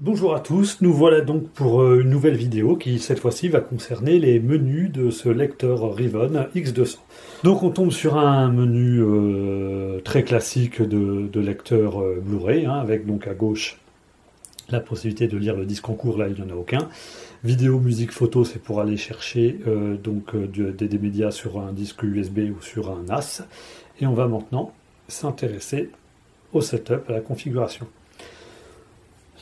Bonjour à tous, nous voilà donc pour une nouvelle vidéo qui cette fois-ci va concerner les menus de ce lecteur Riven X200. Donc on tombe sur un menu très classique de lecteur Blu-ray, avec donc à gauche la possibilité de lire le disque en cours, là il n'y en a aucun. Vidéo, musique, photo, c'est pour aller chercher des médias sur un disque USB ou sur un NAS. Et on va maintenant s'intéresser au setup, à la configuration.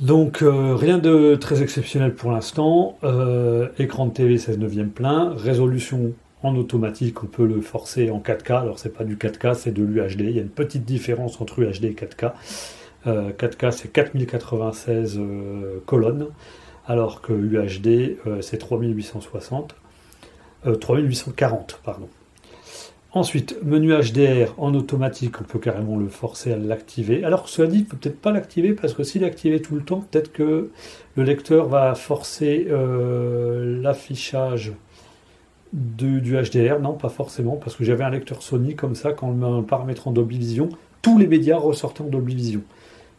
Donc rien de très exceptionnel pour l'instant, écran de TV 16 neuvième plein, résolution en automatique, on peut le forcer en 4K, alors c'est pas du 4K, c'est de l'UHD, il y a une petite différence entre UHD et 4K. 4K c'est 4096 colonnes, alors que UHD c'est 3840, pardon. Ensuite, menu HDR en automatique, on peut carrément le forcer à l'activer. Alors, cela dit, il ne peut peut-être pas l'activer, parce que s'il est activé tout le temps, peut-être que le lecteur va forcer l'affichage du HDR. Non, pas forcément, parce que j'avais un lecteur Sony comme ça, quand on le paramètre en Dolby Vision, tous les médias ressortaient en Dolby Vision.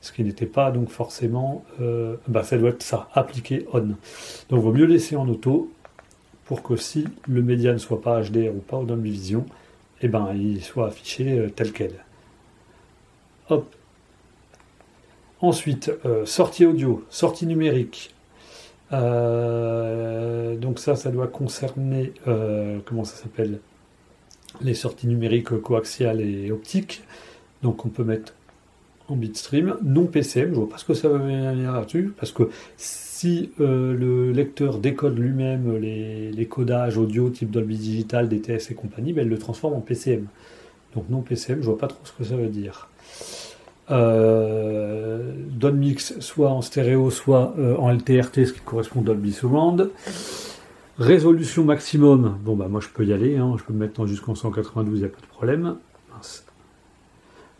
Ce qui n'était pas donc forcément... ça doit être ça, appliqué on. Donc, il vaut mieux laisser en auto, pour que si le média ne soit pas HDR ou pas en Dolby Vision, il soit affiché tel quel. Hop. Ensuite, sortie audio, sortie numérique. Donc ça doit concerner, comment ça s'appelle, les sorties numériques coaxiales et optiques. Donc on peut mettre en bitstream, non PCM, je vois pas ce que ça veut venir là-dessus, parce que si le lecteur décode lui-même les codages audio type Dolby Digital, DTS et compagnie, il le transforme en PCM. Donc non PCM, je vois pas trop ce que ça veut dire. Donne mix soit en stéréo, soit en LTRT, ce qui correspond à Dolby Surround. Résolution maximum, moi je peux y aller, je peux me mettre jusqu'en 192, il n'y a pas de problème. Mince.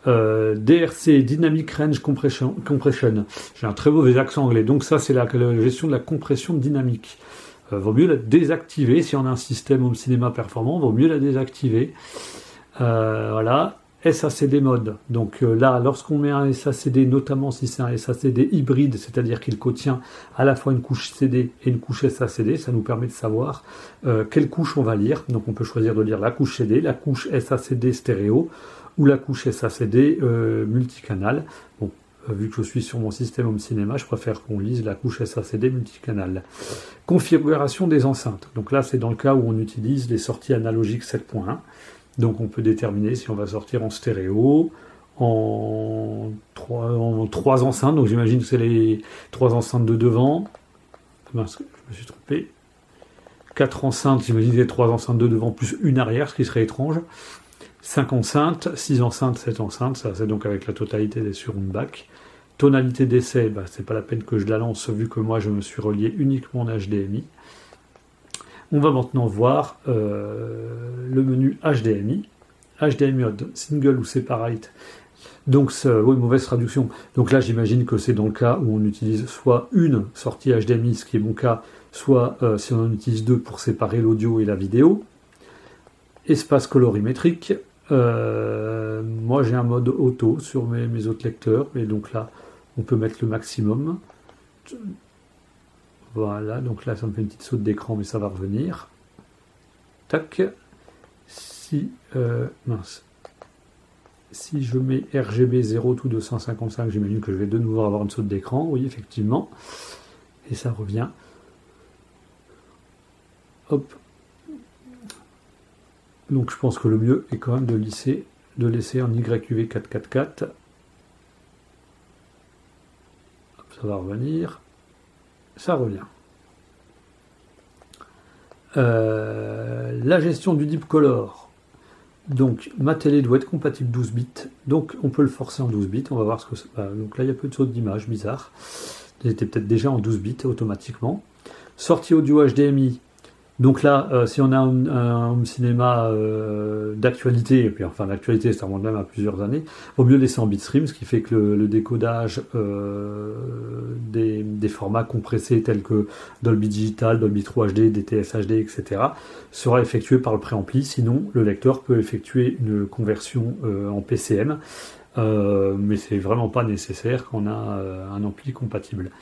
DRC, Dynamic Range Compression. J'ai un très mauvais accent anglais, donc ça c'est la gestion de la compression dynamique. Vaut mieux la désactiver, si on a un système home cinéma performant, vaut mieux la désactiver. Voilà, SACD mode. Donc là, lorsqu'on met un SACD, notamment si c'est un SACD hybride, c'est-à-dire qu'il contient à la fois une couche CD et une couche SACD, ça nous permet de savoir quelle couche on va lire. Donc on peut choisir de lire la couche CD, la couche SACD stéréo, ou la couche SACD multicanal. Vu que je suis sur mon système home cinéma, je préfère qu'on lise la couche SACD multicanal. Configuration des enceintes. Donc là, c'est dans le cas où on utilise les sorties analogiques 7.1. Donc on peut déterminer si on va sortir en stéréo, en trois enceintes. Donc j'imagine que c'est les 3 enceintes de devant. Je me suis trompé. 4 enceintes, j'imagine que c'est 3 enceintes de devant plus une arrière, ce qui serait étrange. 5 enceintes, 6 enceintes, 7 enceintes, ça c'est donc avec la totalité des surround back. Tonalité d'essai, c'est pas la peine que je la lance vu que moi je me suis relié uniquement en HDMI. On va maintenant voir le menu HDMI. HDMI mode single ou separate. Donc, mauvaise traduction. Donc là, j'imagine que c'est dans le cas où on utilise soit une sortie HDMI, ce qui est mon cas, soit si on en utilise deux pour séparer l'audio et la vidéo. Espace colorimétrique. Moi j'ai un mode auto sur mes autres lecteurs, et donc là on peut mettre le maximum. Voilà, donc là ça me fait une petite saute d'écran, mais ça va revenir. Tac. Si je mets RGB 0 tout 255, j'imagine que je vais de nouveau avoir une saute d'écran. Oui, effectivement, et ça revient. Hop. Donc je pense que le mieux est quand même de laisser en YQV 444. Hop, ça va revenir. Ça revient. La gestion du deep color. Donc ma télé doit être compatible 12 bits. Donc on peut le forcer en 12 bits. On va voir ce que c'est. Donc là il y a peu de sautes d'image bizarre. Il était peut-être déjà en 12 bits automatiquement. Sortie audio HDMI. Donc là, si on a un home cinéma d'actualité, et puis enfin l'actualité ça remonte même à plusieurs années, vaut mieux laisser en bitstream, ce qui fait que le décodage des formats compressés tels que Dolby Digital, Dolby 3 HD, DTS HD, etc. sera effectué par le préampli, sinon le lecteur peut effectuer une conversion en PCM, mais c'est vraiment pas nécessaire quand on a un ampli compatible.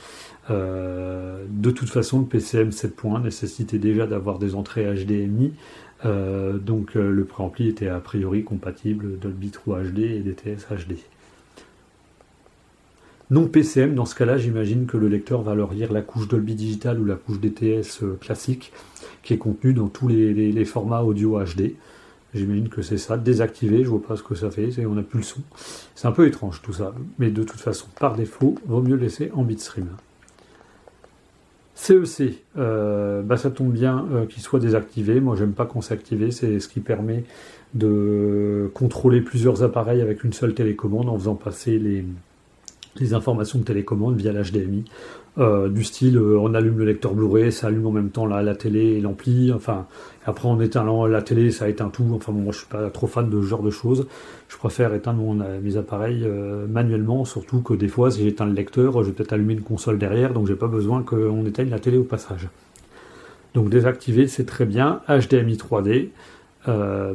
De toute façon, le PCM 7.1 nécessitait déjà d'avoir des entrées HDMI, donc le préampli était a priori compatible Dolby True HD et DTS HD. Non PCM, dans ce cas-là, j'imagine que le lecteur va leur lire la couche Dolby Digital ou la couche DTS classique qui est contenue dans tous les formats audio HD. J'imagine que c'est ça, désactivé, je vois pas ce que ça fait, on n'a plus le son. C'est un peu étrange tout ça, mais de toute façon, par défaut, vaut mieux laisser en bitstream. CEC, ça tombe bien qu'il soit désactivé. Moi, j'aime pas qu'on s'active. C'est ce qui permet de contrôler plusieurs appareils avec une seule télécommande en faisant passer les informations de télécommande via l'HDMI. Du style, on allume le lecteur Blu-ray, ça allume en même temps la télé et l'ampli. Enfin, après on éteint la télé, ça éteint tout. Enfin, bon, moi, je suis pas trop fan de ce genre de choses. Je préfère éteindre mes appareils manuellement, surtout que des fois, si j'éteins le lecteur, je vais peut-être allumer une console derrière, donc j'ai pas besoin qu'on éteigne la télé au passage. Donc désactiver, c'est très bien. HDMI 3D,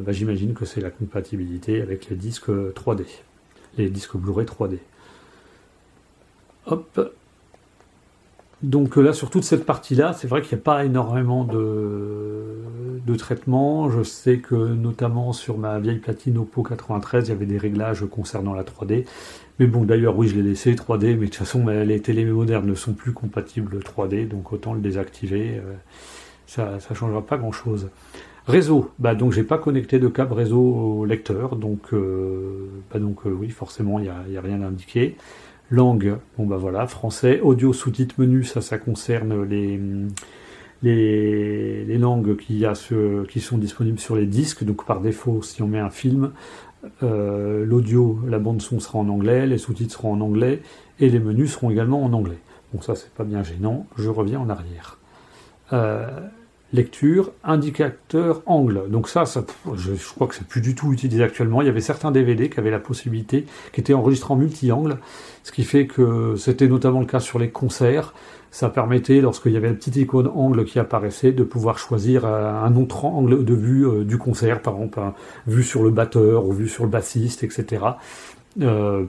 j'imagine que c'est la compatibilité avec les disques 3D, les disques Blu-ray 3D. Hop. Donc là, sur toute cette partie-là, c'est vrai qu'il n'y a pas énormément de traitement. Je sais que notamment sur ma vieille platine Oppo 93, il y avait des réglages concernant la 3D. Mais bon, d'ailleurs, oui, je l'ai laissé 3D, mais de toute façon, les télé modernes ne sont plus compatibles 3D, donc autant le désactiver. Ça ne changera pas grand-chose. Réseau, donc j'ai pas connecté de câble réseau au lecteur, donc oui, forcément, il n'y a rien à indiquer. Langue, voilà, français. Audio, sous-titres, menu, ça concerne les langues qui sont disponibles sur les disques. Donc par défaut, si on met un film, l'audio, la bande son sera en anglais, les sous-titres seront en anglais et les menus seront également en anglais. Bon, ça c'est pas bien gênant. Je reviens en arrière. Lecture, indicateur, angle. Donc ça je crois que c'est plus du tout utilisé actuellement. Il y avait certains DVD qui avaient la possibilité, qui étaient enregistrés en multi-angle, ce qui fait que c'était notamment le cas sur les concerts. Ça permettait, lorsqu'il y avait la petite icône angle qui apparaissait, de pouvoir choisir un autre angle de vue du concert, par exemple, vue sur le batteur ou vue sur le bassiste, etc. À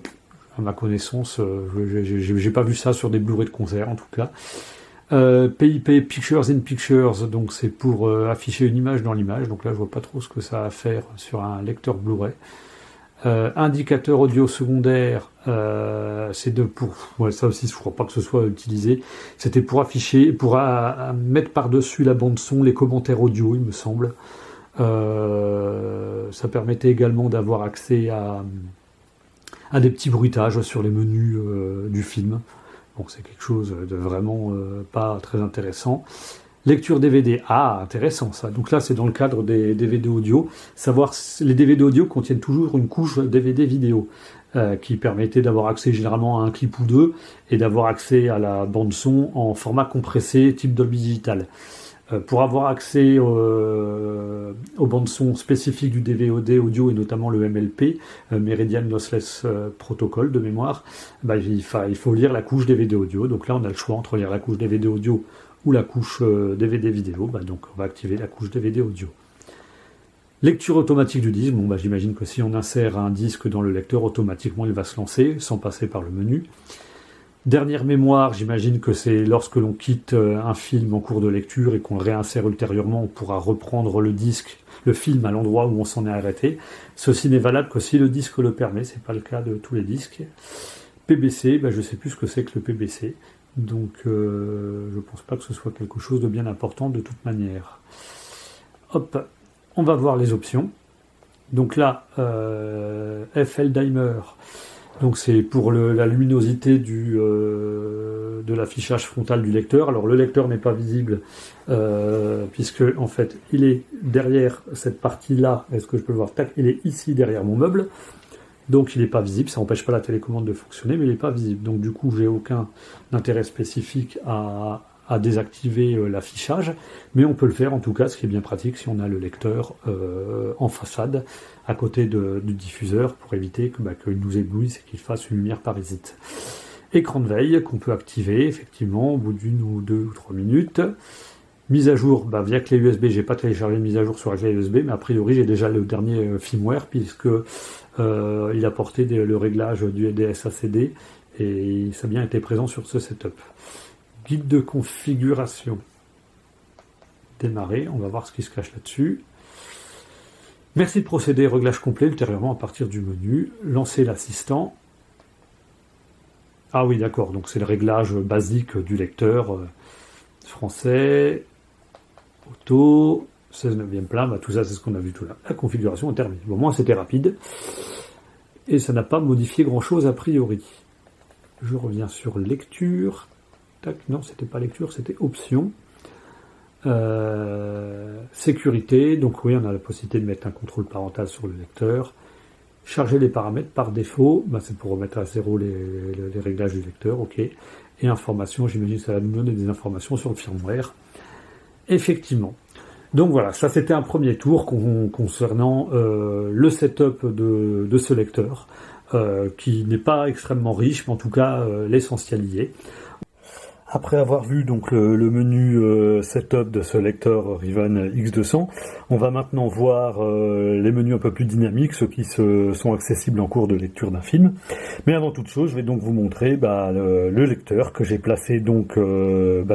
ma connaissance, j'ai pas vu ça sur des Blu-ray de concert en tout cas. PIP, Pictures in Pictures, donc c'est pour afficher une image dans l'image, donc là je vois pas trop ce que ça a à faire sur un lecteur Blu-ray. Indicateur audio secondaire, c'est ça aussi je crois pas que ce soit utilisé, c'était pour afficher, pour mettre par-dessus la bande son les commentaires audio il me semble. Ça permettait également d'avoir accès à des petits bruitages sur les menus du film. Donc c'est quelque chose de vraiment pas très intéressant. Lecture DVD, intéressant ça. Donc là c'est dans le cadre des DVD audio. Savoir les DVD audio contiennent toujours une couche DVD vidéo qui permettait d'avoir accès généralement à un clip ou deux et d'avoir accès à la bande son en format compressé type Dolby Digital. Pour avoir accès aux bandes son spécifiques du DVD audio et notamment le MLP, Meridian Lossless Protocol de mémoire, il faut lire la couche DVD audio. Donc là on a le choix entre lire la couche DVD audio ou la couche DVD vidéo. Donc on va activer la couche DVD audio. Lecture automatique du disque. J'imagine que si on insère un disque dans le lecteur, automatiquement il va se lancer sans passer par le menu. Dernière mémoire, j'imagine que c'est lorsque l'on quitte un film en cours de lecture et qu'on le réinsère ultérieurement, on pourra reprendre le film à l'endroit où on s'en est arrêté. Ceci n'est valable que si le disque le permet, c'est pas le cas de tous les disques. PBC, je sais plus ce que c'est que le PBC, donc je pense pas que ce soit quelque chose de bien important de toute manière. Hop, on va voir les options. Donc là, FL Dimer. Donc c'est pour la luminosité de l'affichage frontal du lecteur. Alors le lecteur n'est pas visible puisque en fait il est derrière cette partie-là. Est-ce que je peux le voir? Il est ici derrière mon meuble. Donc il n'est pas visible. Ça n'empêche pas la télécommande de fonctionner, mais il n'est pas visible. Donc du coup j'ai aucun intérêt spécifique à désactiver l'affichage, mais on peut le faire en tout cas, ce qui est bien pratique si on a le lecteur en façade à côté du diffuseur pour éviter qu'il nous éblouisse et qu'il fasse une lumière parasite. Écran de veille qu'on peut activer effectivement au bout d'1 ou 2 ou 3 minutes. Mise à jour via clé USB, j'ai pas téléchargé de mise à jour sur la clé USB, mais a priori j'ai déjà le dernier firmware puisque il a porté le réglage du DSACD et ça a bien été présent sur ce setup. Guide de configuration. Démarrer, on va voir ce qui se cache là-dessus. Merci de procéder, réglage complet ultérieurement à partir du menu. Lancer l'assistant. Ah oui, d'accord, donc c'est le réglage basique du lecteur français, auto, 16/9 plein, bah, tout ça c'est ce qu'on a vu tout là. La configuration est terminée. Bon, moi c'était rapide et ça n'a pas modifié grand-chose a priori. Je reviens sur lecture. Tac, non, c'était pas lecture, c'était option. Sécurité, donc oui, on a la possibilité de mettre un contrôle parental sur le lecteur. Charger les paramètres par défaut, bah, c'est pour remettre à zéro les réglages du lecteur, ok. Et information, j'imagine que ça va nous donner des informations sur le firmware. Effectivement. Donc voilà, ça c'était un premier tour concernant le setup de ce lecteur, qui n'est pas extrêmement riche, mais en tout cas l'essentiel y est. Après avoir vu donc le menu setup de ce lecteur Riven X200, on va maintenant voir les menus un peu plus dynamiques, ceux qui sont accessibles en cours de lecture d'un film. Mais avant toute chose, je vais donc vous montrer le lecteur que j'ai placé donc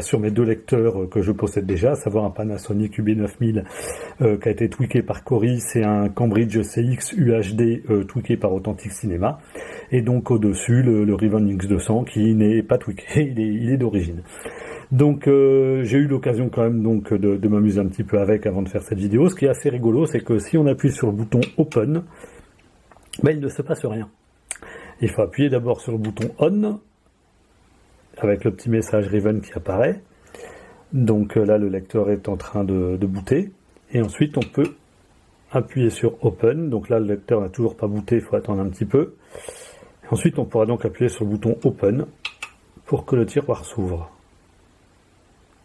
sur mes deux lecteurs que je possède déjà, à savoir un Panasonic UB9000 qui a été tweaké par Coris et un Cambridge CX UHD tweaké par Authentic Cinema. Et donc au-dessus, le Riven X200 qui n'est pas tweaké, il est d'origine. Donc j'ai eu l'occasion quand même donc de m'amuser un petit peu avec avant de faire cette vidéo. Ce qui est assez rigolo, c'est que si on appuie sur le bouton Open, il ne se passe rien. Il faut appuyer d'abord sur le bouton On, avec le petit message Riven qui apparaît. Donc là, le lecteur est en train de booter. Et ensuite, on peut appuyer sur Open. Donc là, le lecteur n'a toujours pas booté, il faut attendre un petit peu. Et ensuite, on pourra donc appuyer sur le bouton Open pour que le tiroir s'ouvre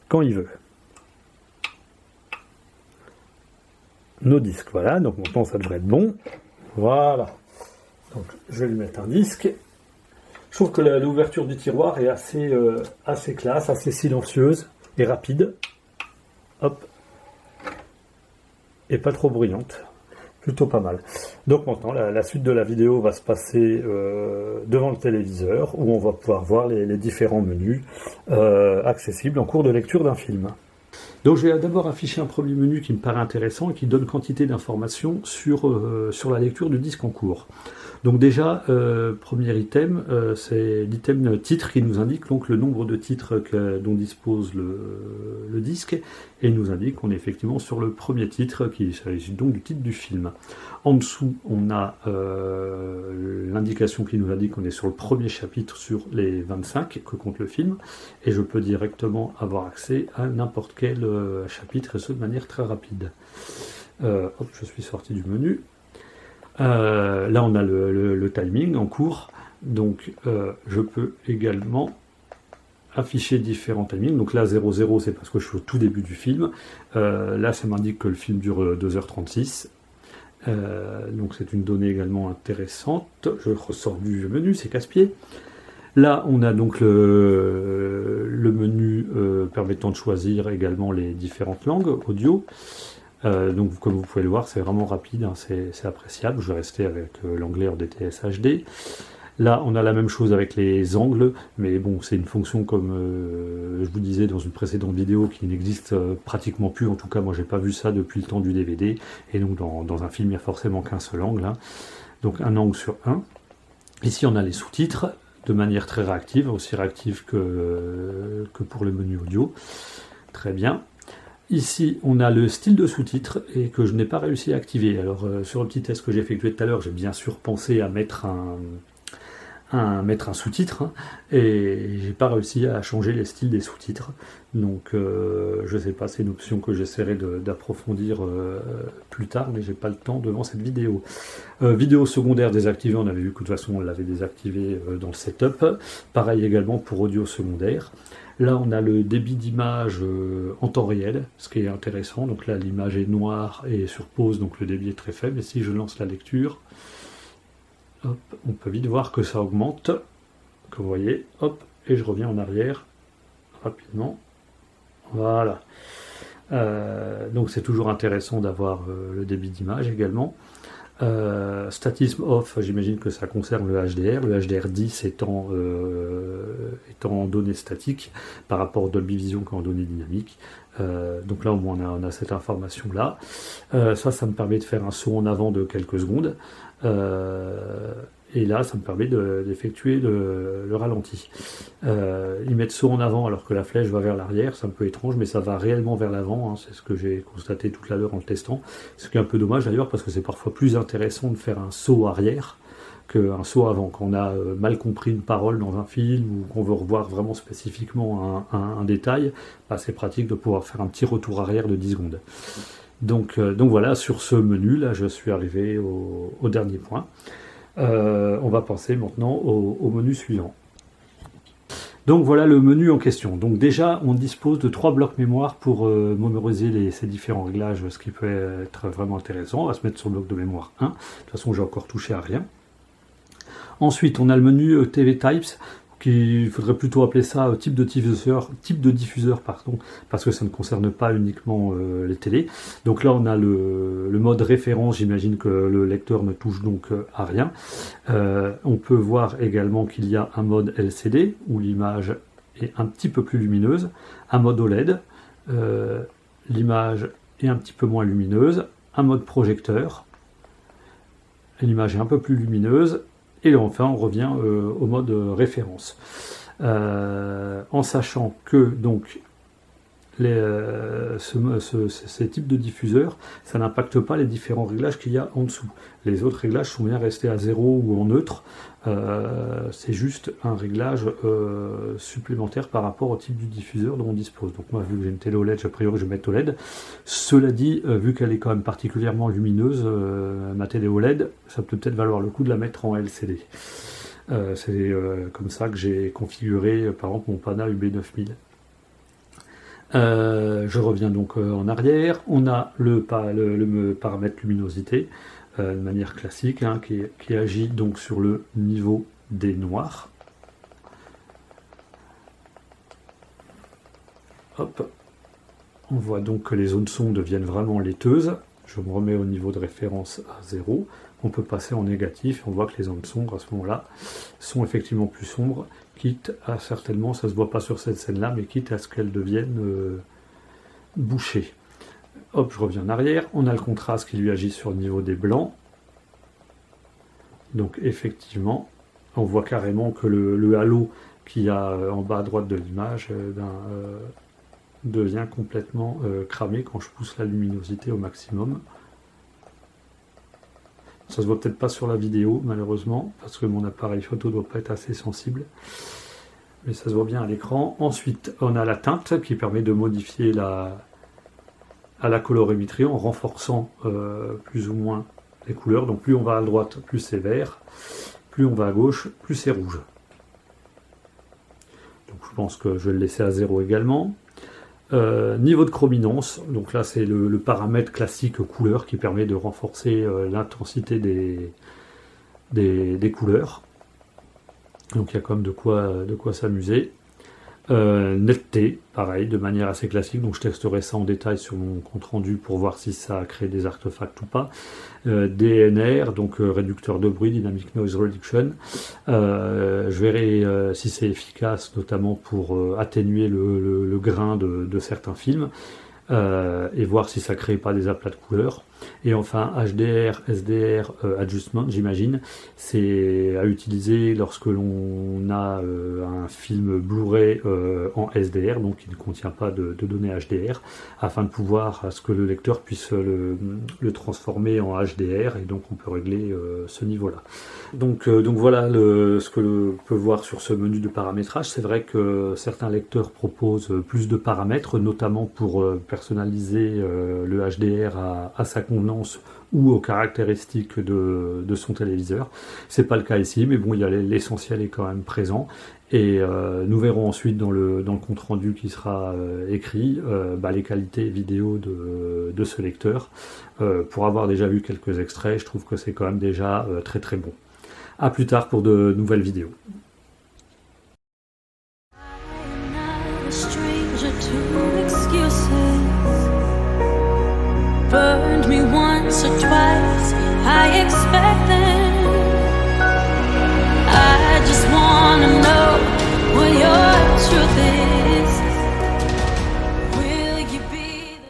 quand il veut. Nos disques, voilà, donc maintenant ça devrait être bon. Voilà. Donc je vais lui mettre un disque. Je trouve que l'ouverture du tiroir est assez classe, assez silencieuse et rapide. Hop. Et pas trop bruyante. Plutôt pas mal. Donc maintenant, la suite de la vidéo va se passer devant le téléviseur, où on va pouvoir voir les différents menus accessibles en cours de lecture d'un film. Donc je vais d'abord afficher un premier menu qui me paraît intéressant et qui donne quantité d'informations sur la lecture du disque en cours. Donc déjà, premier item, c'est l'item titre qui nous indique donc le nombre de titres dont dispose le disque, et il nous indique qu'on est effectivement sur le premier titre, qui s'agit donc du titre du film. En dessous, on a l'indication qui nous indique qu'on est sur le premier chapitre sur les 25 que compte le film, et je peux directement avoir accès à n'importe quel chapitre, et ce de manière très rapide. Hop, je suis sorti du menu. Là, on a le timing en cours, donc je peux également afficher différents timings. Donc là, 00, c'est parce que je suis au tout début du film. Là, ça m'indique que le film dure 2h36. Donc c'est une donnée également intéressante. Je ressors du menu, c'est casse-pied. Là, on a donc le menu permettant de choisir également les différentes langues audio. Donc comme vous pouvez le voir, c'est vraiment rapide, hein, c'est appréciable. Je vais rester avec l'anglais en DTS HD. Là, on a la même chose avec les angles, mais bon, c'est une fonction comme je vous disais dans une précédente vidéo qui n'existe pratiquement plus. En tout cas, moi, j'ai pas vu ça depuis le temps du DVD. Et donc, dans un film, il n'y a forcément qu'un seul angle. Hein. Donc, un angle sur un. Ici, on a les sous-titres de manière très réactive, aussi réactive que pour le menu audio. Très bien. Ici, on a le style de sous-titres et que je n'ai pas réussi à activer. Alors, sur le petit test que j'ai effectué tout à l'heure, j'ai bien sûr pensé à mettre un sous-titre, hein, et j'ai pas réussi à changer les styles des sous-titres. Donc, je sais pas, c'est une option que j'essaierai d'approfondir plus tard, mais j'ai pas le temps devant cette vidéo. Vidéo secondaire désactivée, on avait vu que de toute façon on l'avait désactivé dans le setup. Pareil également pour audio secondaire. Là, on a le débit d'image en temps réel, ce qui est intéressant. Donc là, l'image est noire et sur pause, donc le débit est très faible. Et si je lance la lecture, hop, on peut vite voir que ça augmente, que vous voyez, hop, et je reviens en arrière rapidement. Voilà. Donc c'est toujours intéressant d'avoir le débit d'image également. Statisme off, j'imagine que ça concerne le HDR10 étant en données statiques par rapport au Dolby Vision qu'en données dynamiques. Donc là au moins on a cette information là. Ça me permet de faire un saut en avant de quelques secondes. Et là ça me permet d'effectuer le ralenti. Ils mettent saut en avant alors que la flèche va vers l'arrière, c'est un peu étrange, mais ça va réellement vers l'avant, hein, c'est ce que j'ai constaté toute l'heure en le testant. Ce qui est un peu dommage d'ailleurs parce que c'est parfois plus intéressant de faire un saut arrière qu'un saut avant. Quand on a mal compris une parole dans un film ou qu'on veut revoir vraiment spécifiquement un détail, bah, c'est pratique de pouvoir faire un petit retour arrière de 10 secondes. Donc voilà, sur ce menu, là je suis arrivé au dernier point. On va passer maintenant au menu suivant. Donc voilà le menu en question. Donc déjà, on dispose de 3 blocs mémoire pour mémoriser ces différents réglages, ce qui peut être vraiment intéressant. On va se mettre sur le bloc de mémoire 1. De toute façon, j'ai encore touché à rien. Ensuite, on a le menu TV Types, qu'il faudrait plutôt appeler ça type de diffuseur, pardon, parce que ça ne concerne pas uniquement les télés. Donc là, on a le mode référence, j'imagine que le lecteur ne touche donc à rien. On peut voir également qu'il y a un mode LCD, où l'image est un petit peu plus lumineuse, un mode OLED, l'image est un petit peu moins lumineuse, un mode projecteur, l'image est un peu plus lumineuse, et enfin, on revient au mode référence. En sachant que donc ces types de diffuseurs, ça n'impacte pas les différents réglages qu'il y a en dessous. Les autres réglages sont bien restés à 0 ou en neutre. C'est juste un réglage supplémentaire par rapport au type du diffuseur dont on dispose. Donc moi, vu que j'ai une télé OLED, a priori je vais mettre OLED. Cela dit, vu qu'elle est quand même particulièrement lumineuse, ma télé OLED, ça peut peut-être valoir le coup de la mettre en LCD. C'est comme ça que j'ai configuré par exemple mon Pana UB9000. Je reviens donc en arrière. On a le paramètre luminosité de manière classique, hein, qui agit donc sur le niveau des noirs. Hop. On voit donc que les zones sombres deviennent vraiment laiteuses. Je me remets au niveau de référence à 0. On peut passer en négatif et on voit que les zones sombres à ce moment-là sont effectivement plus sombres, quitte à certainement, ça se voit pas sur cette scène-là, mais quitte à ce qu'elles deviennent bouchées. Hop, je reviens en arrière. On a le contraste qui lui agit sur le niveau des blancs. Donc effectivement, on voit carrément que le halo qu'il y a en bas à droite de l'image devient complètement cramé quand je pousse la luminosité au maximum. Ça se voit peut-être pas sur la vidéo, malheureusement, parce que mon appareil photo doit pas être assez sensible. Mais ça se voit bien à l'écran. Ensuite, on a la teinte qui permet de modifier à la colorimétrie en renforçant plus ou moins les couleurs. Donc plus on va à droite, plus c'est vert. Plus on va à gauche, plus c'est rouge. Donc je pense que je vais le laisser à 0 également. Niveau de chrominance, donc là c'est le paramètre classique couleur qui permet de renforcer l'intensité des couleurs. Donc il y a quand même de quoi s'amuser. Netteté, pareil, de manière assez classique, donc je testerai ça en détail sur mon compte rendu pour voir si ça crée des artefacts ou pas. DNR, donc réducteur de bruit, Dynamic Noise Reduction. Je verrai si c'est efficace, notamment pour atténuer le grain de certains films. Et voir si ça crée pas des aplats de couleurs. Et enfin HDR, SDR Adjustment, j'imagine, c'est à utiliser lorsque l'on a un film Blu-ray en SDR, donc qui ne contient pas de données HDR, afin de pouvoir à ce que le lecteur puisse le transformer en HDR, et donc on peut régler ce niveau-là. Donc voilà ce que l'on peut voir sur ce menu de paramétrage. C'est vrai que certains lecteurs proposent plus de paramètres, notamment pour personnaliser le HDR à sa convenance ou aux caractéristiques de son téléviseur. C'est pas le cas ici, mais bon, l'essentiel est quand même présent. Et nous verrons ensuite dans le compte rendu qui sera écrit les qualités vidéo de ce lecteur. Pour avoir déjà vu quelques extraits, je trouve que c'est quand même déjà très très bon. A plus tard pour de nouvelles vidéos. Burned me once or twice.